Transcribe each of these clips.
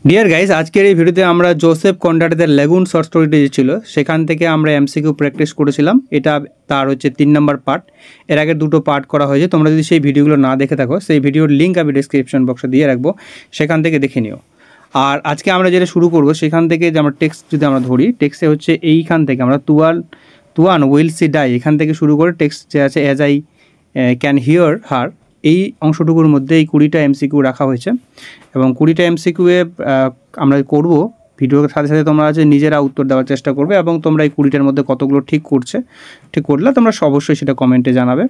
Deer guys, আজকের এই ভিডিওতে আমরা জোসেফ কনরাডের লেগুন শর্ট স্টোরিটি যে ছিল সেখান থেকে আমরা এমসিকিউ প্র্যাকটিস করেছিলাম। এটা তার হচ্ছে 3 নম্বর পার্ট। এর আগে 2টো পার্ট করা হয়েছে। তোমরা যদি সেই ভিডিওগুলো না দেখে থাকো, সেই ভিডিওর লিঙ্ক আমি ডিসক্রিপশন বক্সে দিয়ে রাখবো, সেখান থেকে দেখে নিও। আর আজকে আমরা যেটা শুরু করব সেখান থেকে যে আমরা টেক্সট যদি আমরা ধরি, টেক্সটে হচ্ছে এইখান থেকে আমরা তুয়ান উইল সি ডাই এখান থেকে শুরু করে টেক্সট যে আছে অ্যাজ আই ক্যান হিয়ার হার, এই অংশটুকুর মধ্যে এই 20টা এমসিকিউ রাখা হয়েছে এবং 20টা এমসিকিউয়ে আমরা করব। ভিডিওর সাথে সাথে তোমরা আছে নিজেরা উত্তর দেওয়ার চেষ্টা করবে এবং তোমরা এই 20টার মধ্যে কতগুলো ঠিক করলে তোমরা অবশ্যই সেটা কমেন্টে জানাবে।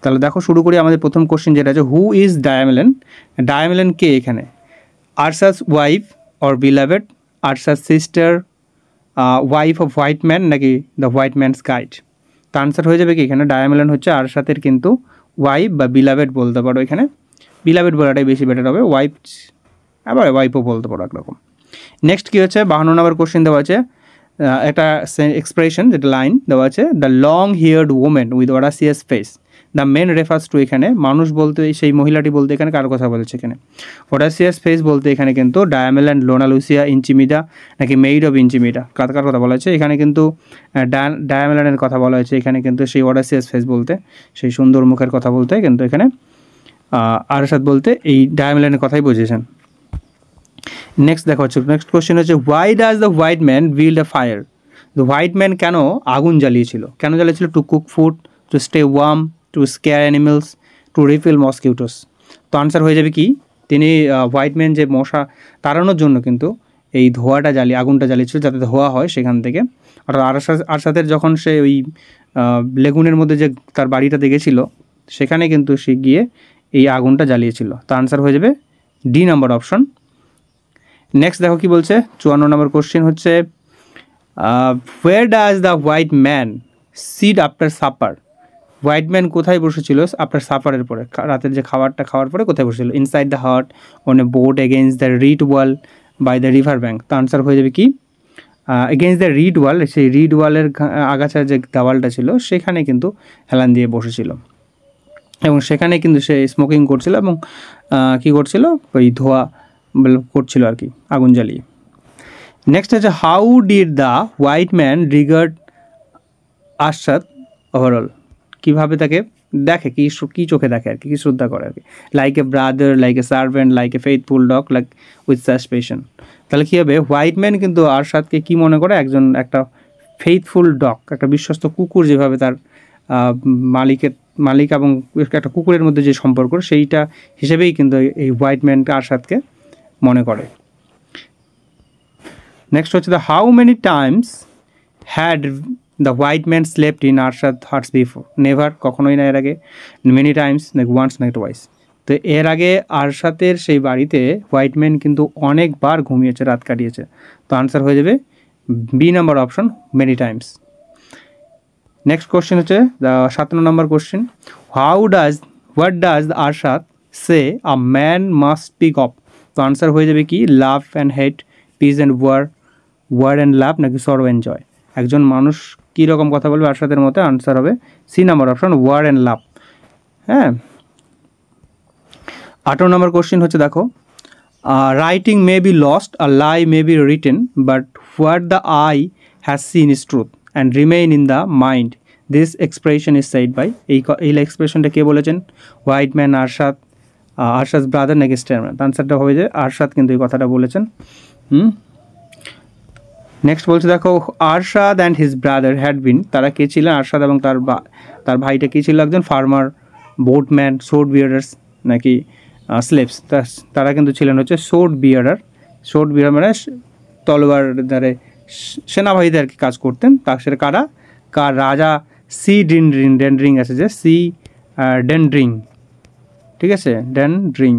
তাহলে দেখো শুরু করি। আমাদের প্রথম কোশ্চেন যেটা আছে, হু ইজ ডায়ামেলন? ডায়ামেলন কে এখানে? Arsat's wife or beloved, Arsat's sister, wife of white man, নাকি দ্য হোয়াইট ম্যানস গাইড? তো আনসার হয়ে যাবে কি এখানে ডায়ামেলন হচ্ছে আরসাতের কিন্তু ওয়াইফ বা বিলাভেড বলতে পারো। এখানে বিলাভেড বলাটাই বেশি বেটার হবে, ওয়াইফ আবার ওয়াইফও বলতে পারো একরকম। নেক্সট কী হচ্ছে, 52 নম্বর কোশ্চেন দেওয়া আছে একটা এক্সপ্রেশন, যেটা লাইন দেওয়া আছে, the long haired women with voracious face. The men refers to, এখানে মানুষ বলতে সেই মহিলাটি বলতে এখানে কার কথা বলেছে? এখানে অরাসিয়াস ফেস বলতে এখানে কিন্তু ডায়ামেলন, লোনা লুসিয়া, ইঞ্চিমিডা, নাকি মেইড অফ ইঞ্চিমিডা, কার কথা বলা হয়েছে? এখানে কিন্তু ডায়ামেলনের কথা বলা হয়েছে। এখানে কিন্তু সেই অরাসিয়াস ফেস বলতে সেই সুন্দর মুখের কথা বলতে কিন্তু এখানে আরসাদ বলতে এই ডায়ামেলনের কথাই বুঝিয়েছেন। নেক্সট দেখা হচ্ছে, নেক্সট কোশ্চেন হচ্ছে, why does the white man build a fire? The white man কেন আগুন জ্বালিয়েছিল? কেন জ্বালিয়েছিল? To cook food, to stay warm, to scare animals, to repel mosquitoes. তো আনসার হয়ে যাবে কি, তিনি হোয়াইট ম্যান যে মশা তাড়ানোর জন্য কিন্তু এই আগুনটা জ্বালিয়েছিল, যাতে ধোয়া হয় সেখান থেকে। অর্থাৎ আরসাদের যখন সে ওই লেগুনের মধ্যে যে তার বাড়িটা দেখেছিল, সেখানে কিন্তু সে গিয়ে এই আগুনটা জ্বালিয়েছিল। তো আনসার হয়ে যাবে ডি নাম্বার অপশন। নেক্সট দেখো কি বলছে, 54 নম্বর কোশ্চেন হচ্ছে, where does the white man sit after supper? White man কোথায় বসেছিল আফটার সাপারের পরে? রাতের যে খাবারটা খাওয়ার পরে কোথায় বসেছিল? Inside the hut, on a boat, against the reed wall, by the river bank. তো আনসার হয়ে যাবে কি এগেইনস্ট দ্য রিড ওয়াল। সেই রিড ওয়ালের আগাছার যে দেওয়ালটা ছিল সেখানে কিন্তু হেলান দিয়ে বসেছিল এবং সেখানে কিন্তু সে স্মোকিং করছিল এবং কী করছিল, ওই ধোয়া করছিল আর কি, আগুন জ্বালিয়ে। নেক্সট হচ্ছে, how did the white man regard Arsat overall? কীভাবে তাকে দেখে, কী চোখে দেখে আর কি, কী শ্রদ্ধা করে আর কি? Like a brother, like a servant, like a faithful dog, like with suspicion. তাহলে কী হবে, হোয়াইট ম্যান কিন্তু আরসাদকে কী মনে করে? একটা ফেইথফুল ডগ, একটা বিশ্বস্ত কুকুর, যেভাবে তার মালিক এবং একটা কুকুরের মধ্যে যে সম্পর্ক, সেইটা হিসেবেই কিন্তু এই হোয়াইট ম্যানকে আরসাদকে মনে করে। নেক্সট হচ্ছে, the how many times had the white man slept in Arsat's huts before? Never, কখনোই না এর আগে। মেনি টাইমস, নাকি ওয়ান্স, নাকি টুয়াইস? তো এর আগে আরসাদের সেই বাড়িতে হোয়াইট ম্যান কিন্তু অনেকবার ঘুমিয়েছে, রাত কাটিয়েছে। তো আনসার হয়ে যাবে B number option, many times. Next question হচ্ছে 57 নম্বর question, what does Arsat say a man must speak of? তো আনসার হয়ে যাবে কি, love and hate, peace and war and love, নাকি সরো অ্যান্ড জয়? একজন মানুষ কী রকম কথা বলবে আরসাদের মতে? আনসার হবে C number option, war and love. হ্যাঁ, 58 নম্বর কোশ্চেন হচ্ছে, দেখো, writing may be lost, a lie may be written, but what the eye has seen is truth and remain in the mind, this expression is side by. এই এক্সপ্রেশনটা কে বলেছেন? White man, আরসাদ brother, নাকি স্টারম্যান? আনসারটা হবে যে আরসাদ কিন্তু এই কথাটা বলেছেন। নেক্সট বলছে, দেখো, Arsat and his brother had been, তারা কে ছিলেন? আরসাদ এবং তার ভাইটা কী ছিল? একজন ফার্মার, বোটম্যান, সোর্ড বিয়ারার্স, নাকি স্লেভস? তারা কিন্তু ছিলেন হচ্ছে সোর্ড বিয়ারার মানে তলোয়ার দ্বারে সেনাবাহিনীতে আর কি কাজ করতেন। তার সাথে রাজা সি ডেনড্রিং আছে, যে সি ডেনড্রিং, ঠিক আছে, ডেনড্রিং,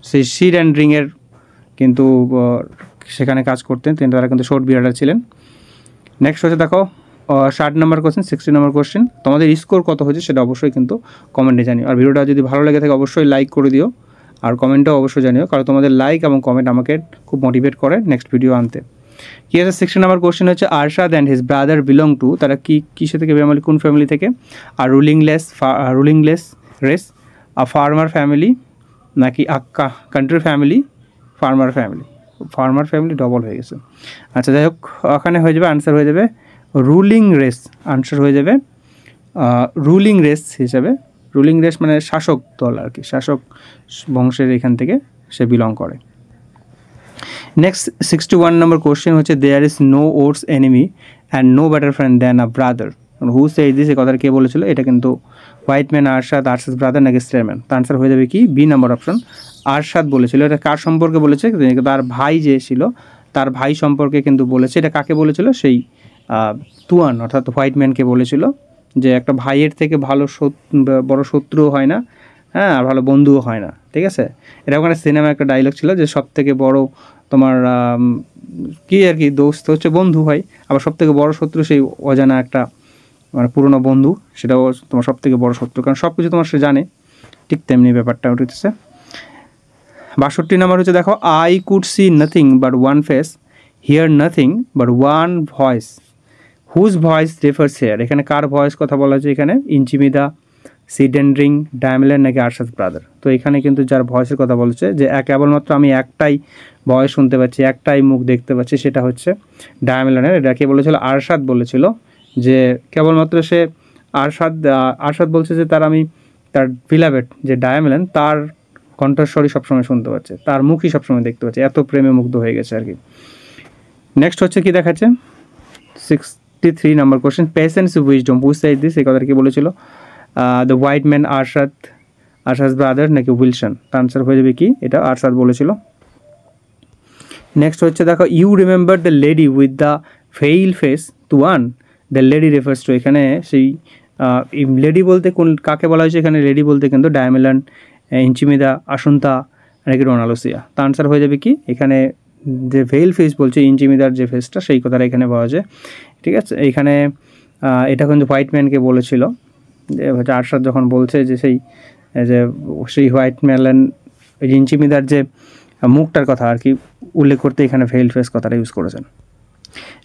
সেই সি ডেনড্রিংয়ের কিন্তু সেখানে কাজ করতেন, তারা কিন্তু শর্ট বিয়ারার ছিলেন। নেক্সট হচ্ছে, দেখো, 60 নম্বর কোশ্চেন, 60 নম্বর কোশ্চেন, তোমাদের স্কোর কত হয়েছে সেটা অবশ্যই কিন্তু কমেন্টে জানিও। আর ভিডিওটা যদি ভালো লেগে থাকে অবশ্যই লাইক করে দিও, আর কমেন্টটাও অবশ্যই জানিও, কারণ তোমাদের লাইক এবং কমেন্ট আমাকে খুব মোটিভেট করে নেক্সট ভিডিও আনতে। কী আছে 60 নম্বর কোশ্চেন হচ্ছে, Arsat and his brother belong to, তারা কিসে থেকে ফ্যামিলি, কোন ফ্যামিলি থেকে? আর rulingless race, a farmer family, নাকি a country family, farmer family double হয়ে গেছে। আচ্ছা যাই হোক, ওখানে হয়ে যাবে আনসার হয়ে যাবে রুলিং রেস, আনসার হয়ে যাবে রুলিং রেস হিসাবে। রুলিং রেস মানে শাসক দল আর কি, শাসক বংশের এখান থেকে সে বিলং করে। নেক্সট 61 নম্বর কোশ্চেন হচ্ছে there is no worse enemy and no better friend than a brother, who said this, এই কথাটা কে বলেছিল? এটা কিন্তু হোয়াইট ম্যান, আরশাদ ব্রাদার নাকি স্টেয়ারম্যান? তার আনসার হয়ে যাবে কি বি নাম্বার অপশন, আরশাদ বলেছিল। এটা কার সম্পর্কে বলেছে? তার ভাই যে ছিল তার ভাই সম্পর্কে কিন্তু বলেছে। এটা কাকে বলেছিল? সেই তুয়ান অর্থাৎ হোয়াইট ম্যানকে বলেছিল যে একটা ভাইয়ের থেকে ভালো বড় শত্রুও হয় না, হ্যাঁ, আর ভালো বন্ধুও হয় না, ঠিক আছে। এটা ওখানে সিনেমা একটা ডায়লগ ছিল যে সব থেকে বড় তোমার কী আর কি দোস্ত হচ্ছে বন্ধু হয়, আবার সব থেকে বড় শত্রু সেই অজানা একটা মানে পুরনো বন্ধু, সেটাও তোমার সব থেকে বড় শত্রু, কারণ সব কিছু তোমার সে জানে। ঠিক তেমনি ব্যাপারটা উঠেছে। 62 নম্বর হচ্ছে দেখো, I could see nothing but one face, hear nothing but one voice, whose voice refers here? এখানে কার ভয়েস কথা বলা হয়েছে? এখানে ইঞ্চিমিদা, সিডেন্ড্রিং, ডায়ামেলান নাকি আরশাদ ব্রাদার? তো এখানে কিন্তু যার ভয়েসের কথা বলছে যে কেবলমাত্র আমি একটাই ভয়েস শুনতে পাচ্ছি, একটাই মুখ দেখতে পাচ্ছি, সেটা হচ্ছে ডায়ামেলানের। এটা কে বলেছিল? আরশাদ বলেছিল যে কেবলমাত্র সে আরশাদ বলছে যে তার বিলাভেড যে ডায়ামেলান, তার কণ্ঠস্বরই সবসময় শুনতে পাচ্ছে, তার মুখই সবসময় দেখতে পাচ্ছে, এত প্রেমে মুগ্ধ হয়ে গেছে আর কি। নেক্সট হচ্ছে কি দেখাচ্ছে 63 নম্বর question, patience wisdom, who said this, এই কথাটা কি বলেছিল? The white man, Arsat brother নাকি উইলসন? তার আনসার হয়ে যাবে কি? এটা আরশাদ বলেছিল। নেক্সট হচ্ছে দেখো, you remember the lady with the veil face Tuan, the lady refers to, এখানে সেই লেডি বলতে কাকে বলা হয়েছে? এখানে লেডি বলতে কিন্তু ডায়ামেলান, ইঞ্চিমিদা, আসুন্তা নাকি রোনালুসিয়া? তার আনসার হয়ে যাবে কি? এখানে যে ভেইল ফেস বলছে ইঞ্চিমিদার যে ফেসটা, সেই কথাটা এখানে পাওয়া যায়, ঠিক আছে। এখানে এটা কিন্তু হোয়াইট ম্যানকে বলেছিল যে হচ্ছে আরশাদ যখন বলছে যে সেই হোয়াইট ম্যান ইঞ্চিমিদার যে মুখটার কথা আর কি উল্লেখ করতে এখানে ভেইল ফেস কথাটা ইউজ করেছেন।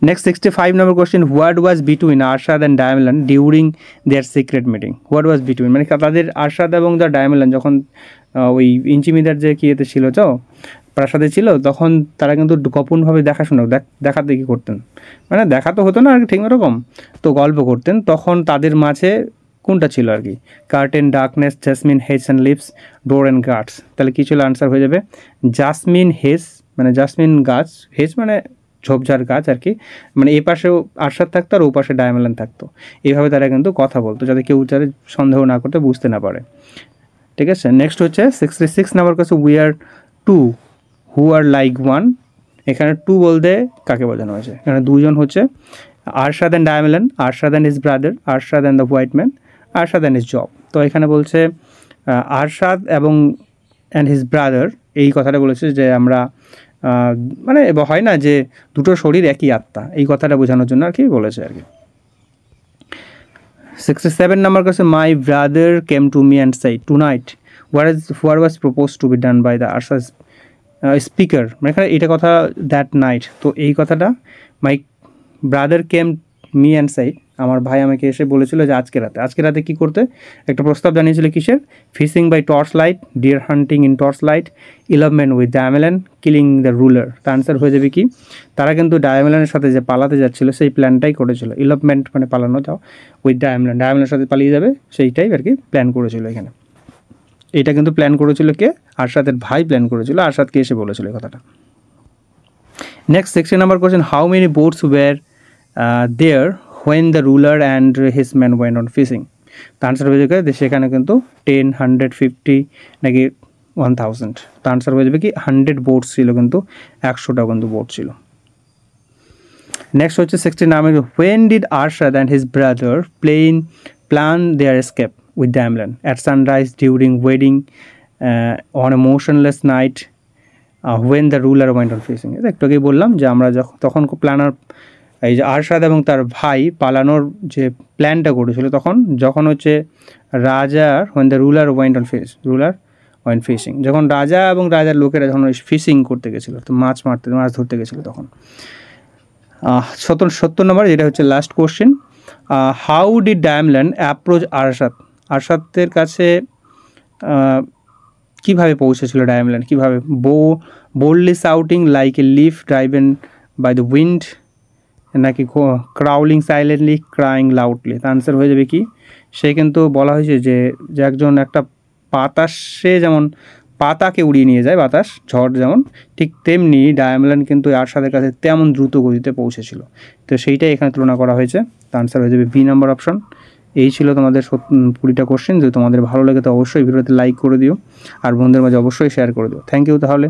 নেক্সট 65 নম্বর question, what was between Arsat and Diamelen during their secret meeting? What was between মানে তাদের আরশাদ এবং দ্য ডায়ামেলান যখন ওই ইঞ্চিমিদার যে কিয়েতে ছিল তো প্রাসাদে ছিল, তখন তারা কিন্তু গোপনভাবে দেখাশোনা দেখাতে কি করতেন, মানে দেখা তো হতো না আর কি ঠিক রকম, তো গল্প করতেন। তখন তাদের মাঝে কোনটা ছিল আর কি? Curtain, darkness, jasmine, hedge and lips, door and guards. তাহলে কী ছিল? আনসার হয়ে যাবে জাসমিন হেজ, মানে জাসমিন গাছ, হেজ মানে ঝোপঝাড় গাছ আর কি, মানে এই পাশেও আরশাদ থাকতো আর ও পাশে ডায়ামেলান থাকতো। এইভাবে তারা কিন্তু কথা বলতো যাতে কেউ যাতে সন্দেহ না করতে, বুঝতে না পারে, ঠিক আছে। নেক্সট হচ্ছে 66 নম্বর কাছে, we are two who are like one, এখানে টু বলতে কাকে বোঝানো হয়েছে? এখানে দুজন হচ্ছে Arsat and Diamelen, Arsat and his brother, Arsat and the white man, Arsat and his job. তো এখানে বলছে আরশাদ এবং অ্যান্ড হিজ ব্রাদার, এই কথাটা বলেছে যে আমরা মানে হয় না যে দুটো শরীর একই আত্মা, এই কথাটা বোঝানোর জন্য আর কি বলেছে আর কি। 67 নম্বর কাছে, my brother came to me and said tonight what was propose to be done by the Arshad speaker, মানে এখানে এটা কথা দ্যাট নাইট, তো এই কথাটা my brother came me and said, আমার ভাই আমাকে এসে বলেছিল যে আজকে রাতে কী করতে? একটা প্রস্তাব জানিয়েছিল কিসের? Fishing by torch light, deer hunting in torch light, involvement with Diamelen, killing the ruler. তার আনসার হয়ে যাবে কি? তারা কিন্তু ডায়ামেলানের সাথে যে পালাতে যাচ্ছিল সেই প্ল্যানটাই করেছিল। ইলভমেন্ট মানে পালানো যাও, উইথ ডায়ামেলানের সাথে পালিয়ে যাবে সেইটাই আর কি প্ল্যান করেছিল এখানে। এটা কিন্তু প্ল্যান করেছিল কে? আরশাদের ভাই প্ল্যান করেছিল, আরশাদকে এসে বলেছিল এই কথাটা। Next 60 number question, how many boats were there when the ruler and his man went on fishing? তার আনসার হয়ে যাবে সেখানে কিন্তু 10, 100, 50 নাকি 1000। তার আনসার হয়ে যাবে কি 100 বোটস ছিল, কিন্তু 100টা কিন্তু বোট ছিল। নেক্সট হচ্ছে 69, when did Arshad and his brother plan their escape with Daimler at sunrise, during wedding, on a motionless night, when the ruler went on fishing? একটু আগেই বললাম যে আমরা তখন প্ল্যানার এই যে আরশাদ এবং তার ভাই পালানোর যে প্ল্যানটা করেছিল যখন হচ্ছে রাজার when the ruler went on fishing, যখন রাজা এবং রাজার লোকেরা যখন ফিশিং করতে গেছিলো, তো মাছ ধরতে গেছিলো তখন। 70 নম্বর, যেটা হচ্ছে last question, how did Diamelen approach আরশাদের কাছে কীভাবে পৌঁছেছিল ডায়ামেলান? কীভাবে boldly shouting like a leaf driven by the wind, নাকি ক্রাউলিং সাইলেন্টলি ক্রাইং লাউডলি। তার আনসার হয়ে যাবে কি, সে কিন্তু বলা হয়েছে যে একজন একটা বাতাসে যেমন পাতাকে উড়িয়ে নিয়ে যায় বাতাস, ঝড় যেমন, ঠিক তেমনি ডায়ামেলন কিন্তু আরশাদের কাছে তেমন দ্রুত গতিতে পৌঁছেছিল। তো সেইটাই এখানে তুলনা করা হয়েছে। তার আনসার হয়ে যাবে বি নাম্বার অপশন। এই ছিল তোমাদের 20টা কোশ্চেন। যদি তোমাদের ভালো লাগে তো অবশ্যই ভিডিওতে লাইক করে দিও, আর বন্ধুদের মাঝে অবশ্যই শেয়ার করে দিও। থ্যাংক ইউ তাহলে।